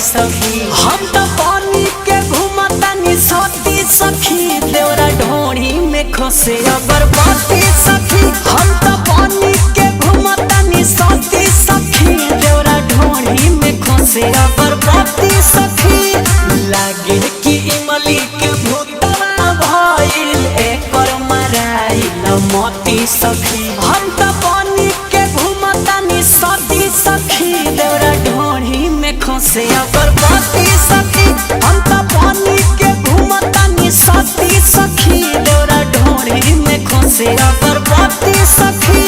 सखी हम तो पानी के घूमतानी सोती सखी देवरा ढोड़ी में खसे अगरबत्ती सखी हम तो पानी के घूमतानी सोती सखी देवरा ढोड़ी में खसे अगरबत्ती सखी लागे कि इमली के भूतवा भइल एकर मराइल मोती सखी हम तो पानी के घूमतानी सोती सखी देवरा ढोड़ी में खसे अगरबत्ती सखी हम तो पानी के घूमतानी सोती सखी देवरा ढोड़ी में खसे अगरबत्ती सखी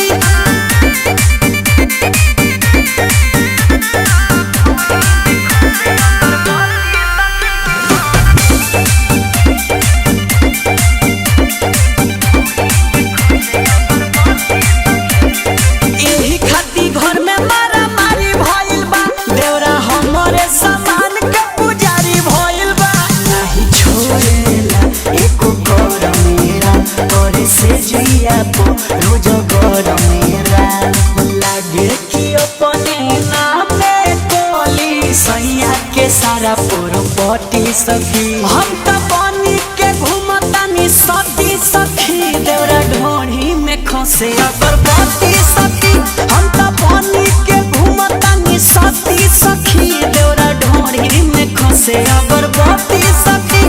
रोज मेरा लागे कि अपने नामे कोली सैया के सारा पोरपटी सखी हम तो पानी के घूमतानी सती सखी देवरा ढोड़ी में खसे अगरबत्ती सखी हम तो पानी के घूमतानी सती सखी देवरा ढोड़ी में खसे अगरबत्ती सखी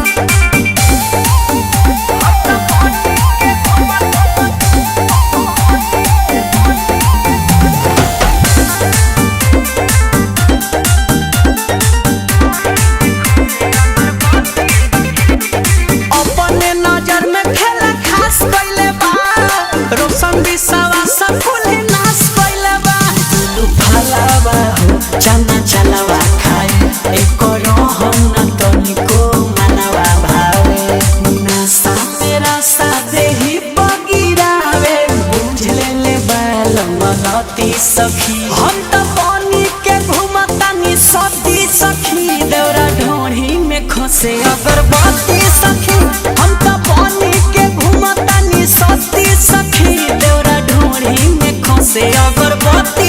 चना चलवा खाए एको रहम न तनिको मनवा भावे नशा मेरा साथे ही बगिरावे बुझ ले बाल मनती सखी हम तो पानी के घूमतानी सती सखी देवरा ढोड़ी में खसे अगरबत्ती सखी हम तो पानी के घूमतानी सती सखी देवरा ढोड़ी में खसे अगरबत्ती